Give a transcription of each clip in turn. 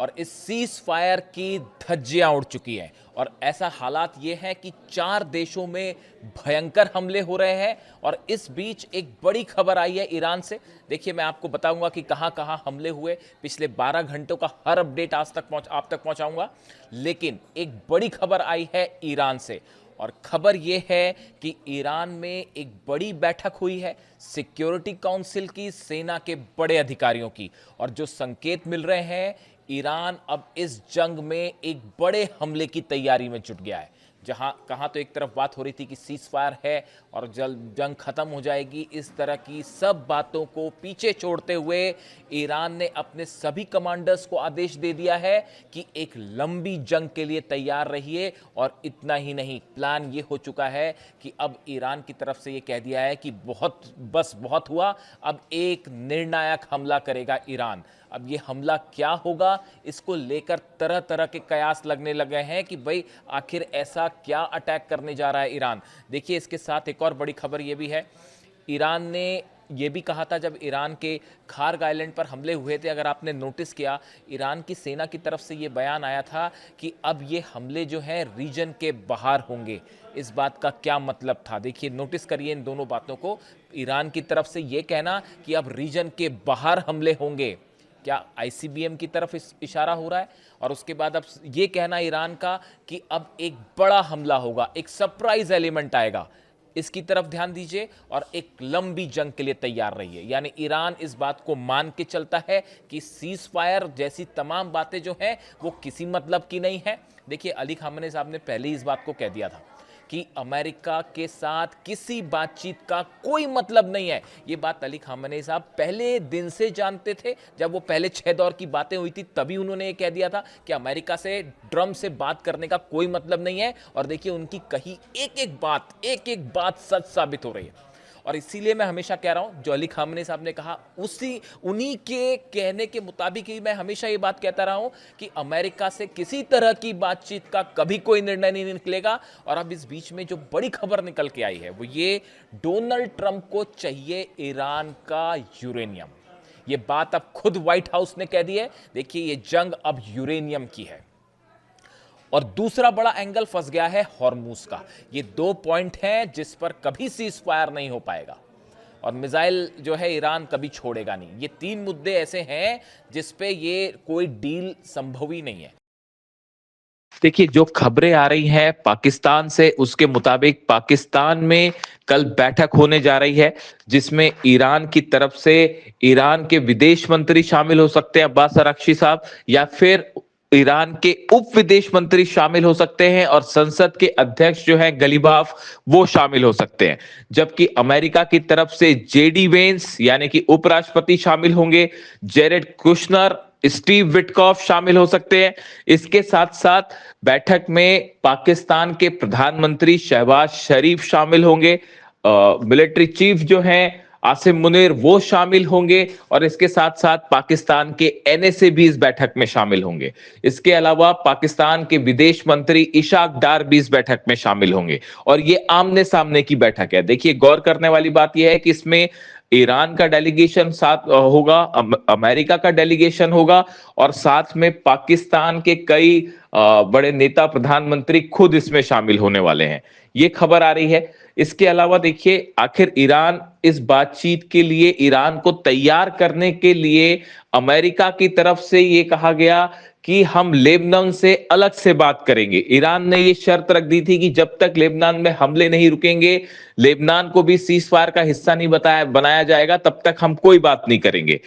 और इस cease fire की धज्जियां उड़ चुकी हैं और ऐसा हालात ये है कि 4 देशों में भयंकर हमले हो रहे हैं। और इस बीच एक बड़ी खबर आई है ईरान से। देखिए, मैं आपको बताऊंगा कि कहां कहां हमले हुए, पिछले 12 घंटों का हर अपडेट आप तक पहुंचाऊंगा। लेकिन एक बड़ी खबर आई है ईरान से, और खबर यह है कि ईरान में एक बड़ी बैठक हुई है सिक्योरिटी काउंसिल की, सेना के बड़े अधिकारियों की। और जो संकेत मिल रहे हैं, ईरान अब इस जंग में एक बड़े हमले की तैयारी में जुट गया है। जहां कहां तो एक तरफ बात हो रही थी कि सीज फायर है और जल्द जंग खत्म हो जाएगी, इस तरह की सब बातों को पीछे छोड़ते हुए ईरान ने अपने सभी कमांडर्स को आदेश दे दिया है कि एक लंबी जंग के लिए तैयार रहिए। और इतना ही नहीं, प्लान ये हो चुका है कि अब ईरान की तरफ से ये कह दिया है कि बहुत हुआ, अब एक निर्णायक हमला करेगा ईरान। अब ये हमला क्या होगा, इसको लेकर तरह तरह के कयास लगने लगे हैं कि भाई आखिर ऐसा क्या अटैक करने जा रहा है ईरान। देखिए, इसके साथ एक और बड़ी खबर ये भी है, ईरान ने ये भी कहा था जब ईरान के खार्ग आइलैंड पर हमले हुए थे, अगर आपने नोटिस किया, ईरान की सेना की तरफ से ये बयान आया था कि अब ये हमले जो हैं रीजन के बाहर होंगे। इस बात का क्या मतलब था, देखिए नोटिस करिए इन दोनों बातों को। ईरान की तरफ से ये कहना कि अब रीजन के बाहर हमले होंगे, क्या आईसीबीएम की तरफ इशारा हो रहा है? और उसके बाद अब ये कहना ईरान का कि अब एक बड़ा हमला होगा, एक सरप्राइज एलिमेंट आएगा, इसकी तरफ ध्यान दीजिए। और एक लंबी जंग के लिए तैयार रहिए। यानी ईरान इस बात को मान के चलता है कि सीज फायर जैसी तमाम बातें जो हैं वो किसी मतलब की नहीं है। देखिए, अली खामेनी साहब ने पहले ही इस बात को कह दिया था कि अमेरिका के साथ किसी बातचीत का कोई मतलब नहीं है। ये बात अली खामेनी साहब पहले दिन से जानते थे। जब वो पहले 6 दौर की बातें हुई थी तभी उन्होंने ये कह दिया था कि अमेरिका से, ट्रंप से बात करने का कोई मतलब नहीं है। और देखिए, उनकी कही एक एक बात सच साबित हो रही है। और इसीलिए मैं हमेशा कह रहा हूं, जो अली खामेनी साहब ने कहा उन्हीं के कहने के मुताबिक ही मैं हमेशा ये बात कहता रहा हूं कि अमेरिका से किसी तरह की बातचीत का कभी कोई निर्णय नहीं निकलेगा। और अब इस बीच में जो बड़ी खबर निकल के आई है वो ये, डोनाल्ड ट्रंप को चाहिए ईरान का यूरेनियम। ये बात अब खुद व्हाइट हाउस ने कह दी है। देखिए, ये जंग अब यूरेनियम की है। और दूसरा बड़ा एंगल फंस गया है हॉर्मूज का। ये 2 पॉइंट हैं जिस पर कभी सीज फायर नहीं हो पाएगा, और मिसाइल जो है ईरान कभी छोड़ेगा नहीं। ये 3 मुद्दे ऐसे हैं जिस पे ये कोई डील संभव ही नहीं है। देखिए, जो खबरें आ रही हैं पाकिस्तान से, उसके मुताबिक पाकिस्तान में कल बैठक होने जा रही है जिसमें ईरान की तरफ से ईरान के विदेश मंत्री शामिल हो सकते हैं, अब्बास अराक्ची साहब, या फिर ईरान के उप विदेश मंत्री शामिल हो सकते हैं, और संसद के अध्यक्ष जो हैं गलीबाफ, वो शामिल हो सकते हैं। जबकि अमेरिका की तरफ से जेडी वेंस यानी कि उपराष्ट्रपति शामिल होंगे, जेरेड कुशनर, स्टीव विटकॉफ शामिल हो सकते हैं। इसके साथ साथ बैठक में पाकिस्तान के प्रधानमंत्री शहबाज शरीफ शामिल होंगे, मिलिट्री चीफ जो हैं आसिम मुनीर वो शामिल होंगे, और इसके साथ साथ पाकिस्तान के एनएसए भी इस बैठक में शामिल होंगे। इसके अलावा पाकिस्तान के विदेश मंत्री इशाक डार भी इस बैठक में शामिल होंगे, और ये आमने सामने की बैठक है। देखिए, गौर करने वाली बात यह है कि इसमें ईरान का डेलीगेशन साथ होगा, अमेरिका का डेलीगेशन होगा, और साथ में पाकिस्तान के कई बड़े नेता, प्रधानमंत्री खुद इसमें शामिल होने वाले हैं। ये खबर आ रही है। इसके अलावा देखिए, आखिर ईरान इस बातचीत के लिए, ईरान को तैयार करने के लिए अमेरिका की तरफ से ये कहा गया कि हम लेबनान से अलग से बात करेंगे। ईरान ने ये शर्त रख दी थी कि जब तक लेबनान में हमले नहीं रुकेंगे, लेबनान को भी सीज फायर का हिस्सा नहीं बनाया जाएगा, तब तक हम कोई बात नहीं करेंगे।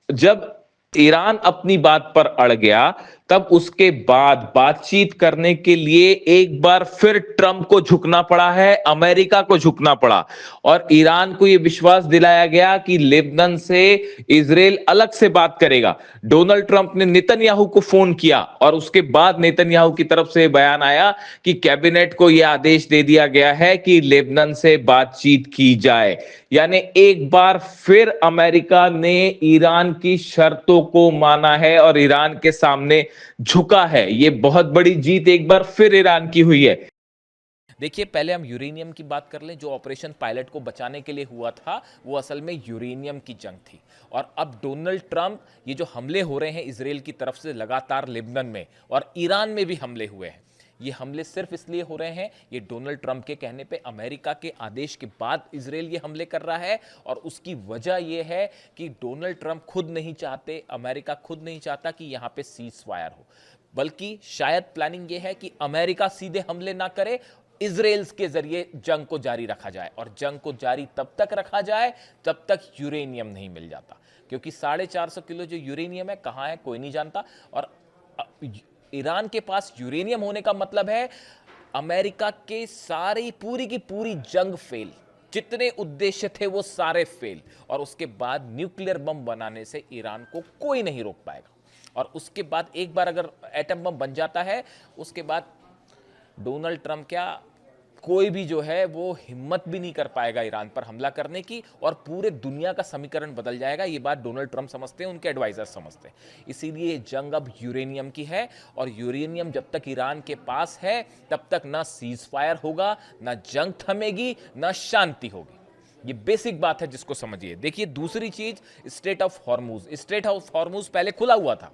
जब ईरान अपनी बात पर अड़ गया, तब उसके बाद बातचीत करने के लिए एक बार फिर ट्रंप को झुकना पड़ा है, अमेरिका को झुकना पड़ा, और ईरान को यह विश्वास दिलाया गया कि लेबनान से इजराइल अलग से बात करेगा। डोनाल्ड ट्रंप ने नेतन्याहू को फोन किया, और उसके बाद नेतन्याहू की तरफ से बयान आया कि कैबिनेट को यह आदेश दे दिया गया है कि लेबनान से बातचीत की जाए। यानी एक बार फिर अमेरिका ने ईरान की शर्तों को माना है और ईरान के सामने झुका है। ये बहुत बड़ी जीत एक बार फिर ईरान की हुई है। देखिए, पहले हम यूरेनियम की बात कर लें। जो ऑपरेशन पायलट को बचाने के लिए हुआ था, वो असल में यूरेनियम की जंग थी। और अब डोनाल्ड ट्रंप, ये जो हमले हो रहे हैं इसराइल की तरफ से लगातार लेबनान में और ईरान में भी हमले हुए हैं, ये हमले सिर्फ इसलिए हो रहे हैं, ये डोनाल्ड ट्रंप के कहने पे, अमेरिका के आदेश के बाद इजराइल ये हमले कर रहा है। और उसकी वजह ये है कि डोनाल्ड ट्रंप खुद नहीं चाहते, अमेरिका खुद नहीं चाहता कि यहां पे सीज फायर हो, बल्कि शायद प्लानिंग ये है कि अमेरिका सीधे हमले ना करे, इजराइल के जरिए जंग को जारी रखा जाए। और जंग को जारी तब तक रखा जाए जब तक यूरेनियम नहीं मिल जाता, क्योंकि 450 किलो जो यूरेनियम है कहां है कोई नहीं जानता। और ईरान के पास यूरेनियम होने का मतलब है अमेरिका के सारी पूरी की पूरी जंग फेल, जितने उद्देश्य थे वो सारे फेल। और उसके बाद न्यूक्लियर बम बनाने से ईरान को कोई नहीं रोक पाएगा। और उसके बाद एक बार अगर एटम बम बन जाता है, उसके बाद डोनाल्ड ट्रंप क्या, कोई भी जो है वो हिम्मत भी नहीं कर पाएगा ईरान पर हमला करने की, और पूरे दुनिया का समीकरण बदल जाएगा। ये बात डोनाल्ड ट्रंप समझते हैं, उनके एडवाइजर समझते हैं। इसीलिए जंग अब यूरेनियम की है, और यूरेनियम जब तक ईरान के पास है तब तक ना सीज फायर होगा, ना जंग थमेगी, ना शांति होगी। ये बेसिक बात है जिसको समझिए। देखिए, दूसरी चीज, straight of Hormuz. Straight of Hormuz पहले खुला हुआ था,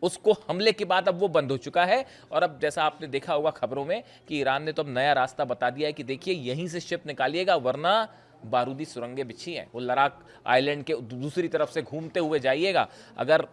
उसको हमले के बाद अब वो बंद हो चुका है। और अब जैसा आपने देखा होगा खबरों में कि ईरान ने तो अब नया रास्ता बता दिया है कि देखिए यहीं से शिप निकालिएगा, वरना बारूदी सुरंगें बिछी हैं। वो लराक आइलैंड के दूसरी तरफ से घूमते हुए जाइएगा। अगर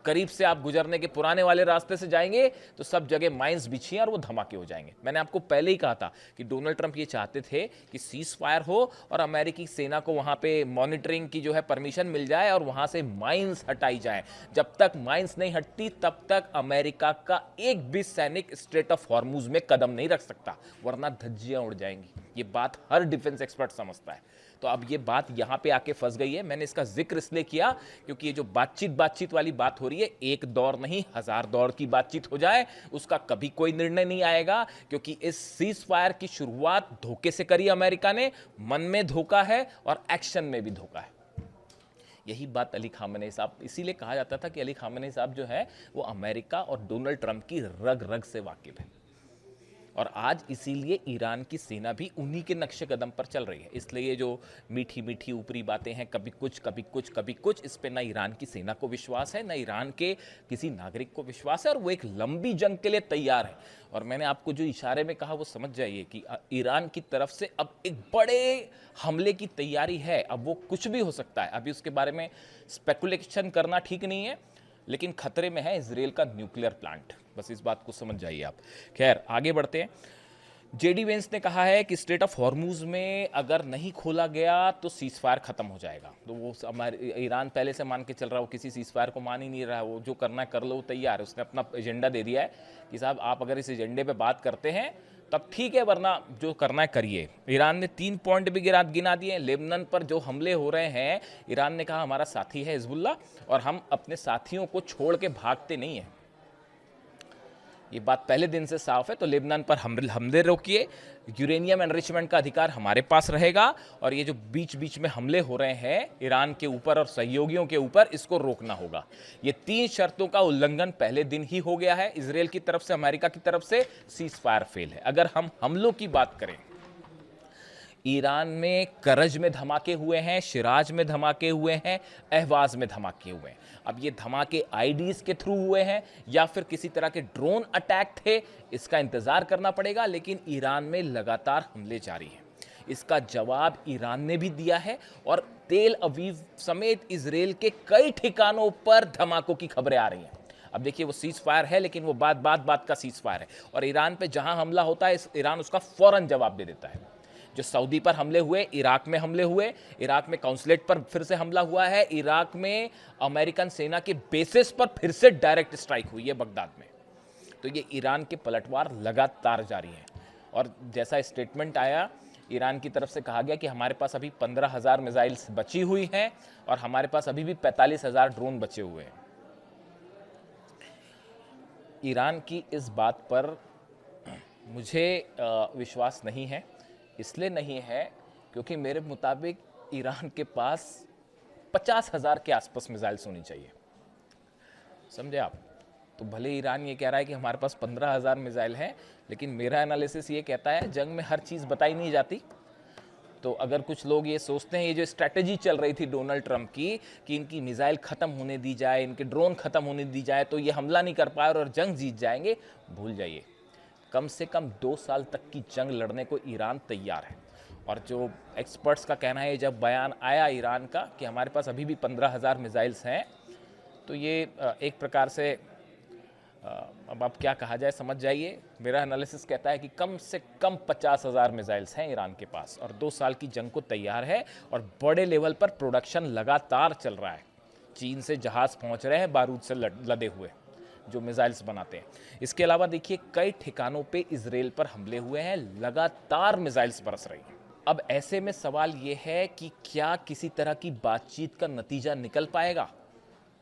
करीब से आप गुजरने के पुराने वाले रास्ते से जाएंगे तो सब जगह माइंस बिछी हैं और वो धमाके हो जाएंगे। मैंने आपको पहले ही कहा था कि डोनाल्ड ट्रंप ये चाहते थे कि सीज फायर हो और अमेरिकी सेना को वहां पे मॉनिटरिंग की जो है परमिशन मिल जाए और वहां से माइंस हटाई जाए। जब तक माइंस नहीं हटती तब तक अमेरिका का एक भी सैनिक स्ट्रेट ऑफ हॉर्मुज में कदम नहीं रख सकता, वरना धज्जियां उड़ जाएंगी। ये बात हर डिफेंस एक्सपर्ट समझता है। तो अब ये बात यहां पे आके फंस गई है। मैंने इसका जिक्र इसलिए किया क्योंकि ये जो बातचीत वाली बात हो रही है, एक दौर नहीं 1000 दौर की बातचीत हो जाए उसका कभी कोई निर्णय नहीं आएगा, क्योंकि इस सीज फायर की शुरुआत धोखे से करी अमेरिका ने। मन में धोखा है और एक्शन में भी धोखा है। यही बात अली खामेनेई साहब, इसीलिए कहा जाता था कि अली खामेनेई साहब जो है वो अमेरिका और डोनाल्ड ट्रंप की रग रग से वाकिफ है। और आज इसीलिए ईरान की सेना भी उन्हीं के नक्शे कदम पर चल रही है। इसलिए ये जो मीठी मीठी ऊपरी बातें हैं, कभी कुछ कभी कुछ कभी कुछ, इस पे ना ईरान की सेना को विश्वास है, ना ईरान के किसी नागरिक को विश्वास है, और वो एक लंबी जंग के लिए तैयार है। और मैंने आपको जो इशारे में कहा वो समझ जाइए कि ईरान की तरफ से अब एक बड़े हमले की तैयारी है। अब वो कुछ भी हो सकता है, अभी उसके बारे में स्पेकुलेशन करना ठीक नहीं है, लेकिन खतरे में है इजराइल का न्यूक्लियर प्लांट। बस इस बात को समझ जाइए आप। खैर, आगे बढ़ते हैं। जेडी वेंस ने कहा है कि स्ट्रेट ऑफ हॉर्मुज में अगर नहीं खोला गया तो सीज फायर खत्म हो जाएगा। तो वो हमारे ईरान पहले से मान के चल रहा है, वो किसी सीज फायर को मान ही नहीं रहा है, वो जो करना है कर लो, वो तैयार है। उसने अपना एजेंडा दे दिया है कि साहब आप अगर इस एजेंडे पे बात करते हैं तब ठीक है, वरना जो करना है करिए। ईरान ने 3 पॉइंट भी गिना दिए। लेबनान पर जो हमले हो रहे हैं, ईरान ने कहा हमारा साथी है हिजबुल्ला और हम अपने साथियों को छोड़ के भागते नहीं हैं। ये बात पहले दिन से साफ है। तो लेबनान पर हमले रोकिए, यूरेनियम एनरिचमेंट का अधिकार हमारे पास रहेगा, और ये जो बीच बीच में हमले हो रहे हैं ईरान के ऊपर और सहयोगियों के ऊपर, इसको रोकना होगा। ये 3 शर्तों का उल्लंघन पहले दिन ही हो गया है इजराइल की तरफ से, अमेरिका की तरफ से। सीज फायर फेल है। अगर हम हमलों की बात करें, ईरान में करज में धमाके हुए हैं, शिराज में धमाके हुए हैं, अहवाज में धमाके हुए हैं। अब ये धमाके आईडीज के थ्रू हुए हैं या फिर किसी तरह के ड्रोन अटैक थे, इसका इंतजार करना पड़ेगा। लेकिन ईरान में लगातार हमले जारी हैं। इसका जवाब ईरान ने भी दिया है, और तेल अवीव समेत इजराइल के कई ठिकानों पर धमाकों की खबरें आ रही हैं। अब देखिए, वो सीज फायर है, लेकिन वो बात का सीज फायर है, और ईरान पे जहां हमला होता है ईरान उसका फौरन जवाब दे देता है। जो सऊदी पर हमले हुए, इराक में हमले हुए, इराक में काउंसलेट पर फिर से हमला हुआ है, इराक में अमेरिकन सेना के बेसिस पर फिर से डायरेक्ट स्ट्राइक हुई है बगदाद में। तो ये ईरान के पलटवार लगातार जारी हैं। और जैसा स्टेटमेंट आया, ईरान की तरफ से कहा गया कि हमारे पास अभी 15,000 मिसाइल्स बची हुई हैं और हमारे पास अभी भी 45,000 ड्रोन बचे हुए हैं। ईरान की इस बात पर मुझे विश्वास नहीं है। इसलिए नहीं है क्योंकि मेरे मुताबिक ईरान के पास 50,000 के आसपास मिसाइल्स होनी चाहिए, समझे आप। तो भले ईरान ये कह रहा है कि हमारे पास 15,000 मिसाइल हैं, लेकिन मेरा एनालिसिस ये कहता है जंग में हर चीज़ बताई नहीं जाती। तो अगर कुछ लोग ये सोचते हैं, ये जो स्ट्रैटेजी चल रही थी डोनाल्ड ट्रंप की कि इनकी मिसाइल ख़त्म होने दी जाए, इनके ड्रोन ख़त्म होने दी जाए तो ये हमला नहीं कर पाए और जंग जीत जाएंगे, भूल जाइए। कम से कम 2 साल तक की जंग लड़ने को ईरान तैयार है। और जो एक्सपर्ट्स का कहना है, जब बयान आया ईरान का कि हमारे पास अभी भी 15,000 मिसाइल्स हैं, तो ये एक प्रकार से अब आप क्या कहा जाए समझ जाइए। मेरा एनालिसिस कहता है कि कम से कम 50,000 मिसाइल्स हैं ईरान के पास और 2 साल की जंग को तैयार है और बड़े लेवल पर प्रोडक्शन लगातार चल रहा है। चीन से जहाज़ पहुंच रहे हैं बारूद से लदे हुए, जो मिसाइल्स बनाते हैं। इसके अलावा देखिए कई ठिकानों पे इजराइल पर हमले हुए हैं, लगातार मिसाइल्स बरस रही हैं। अब ऐसे में सवाल ये है कि क्या किसी तरह की बातचीत का नतीजा निकल पाएगा?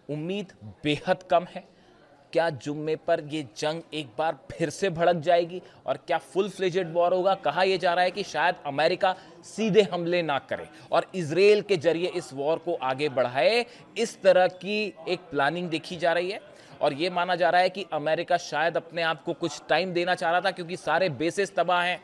उम्मीद बेहद कम है। क्या जुम्मे पर ये जंग एक बार फिर से भड़क जाएगी और क्या फुल फ्लेजेड वॉर होगा? कहा यह जा रहा है कि शायद अमेरिका सीधे हमले ना करे और इजराइल के जरिए इस वॉर को आगे बढ़ाए। इस तरह की एक प्लानिंग देखी जा रही है और ये माना जा रहा है कि अमेरिका शायद अपने आप को कुछ टाइम देना चाह रहा था, क्योंकि सारे बेसेस तबाह हैं,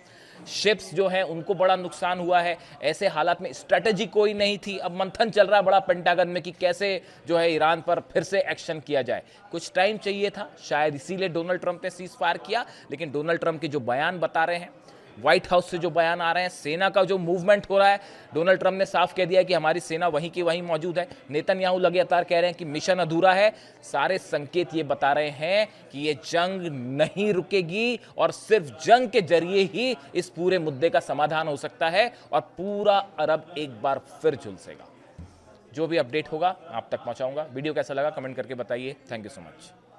शिप्स जो हैं उनको बड़ा नुकसान हुआ है। ऐसे हालात में स्ट्रेटजी कोई नहीं थी। अब मंथन चल रहा है बड़ा पेंटागन में कि कैसे जो है ईरान पर फिर से एक्शन किया जाए। कुछ टाइम चाहिए था, शायद इसीलिए डोनाल्ड ट्रंप ने सीज फायर किया। लेकिन डोनाल्ड ट्रंप के जो बयान बता रहे हैं, व्हाइट हाउस से जो बयान आ रहे हैं, सेना का जो मूवमेंट हो रहा है, डोनाल्ड ट्रंप ने साफ कह दिया है कि हमारी सेना वहीं की वहीं मौजूद है। नेतन्याहू लगातार कह रहे हैं कि मिशन अधूरा है। सारे संकेत ये बता रहे हैं कि ये जंग नहीं रुकेगी और सिर्फ जंग के जरिए ही इस पूरे मुद्दे का समाधान हो सकता है और पूरा अरब एक बार फिर झुलसेगा। जो भी अपडेट होगा आप तक पहुंचाऊंगा। वीडियो कैसा लगा कमेंट करके बताइए। Thank you so much.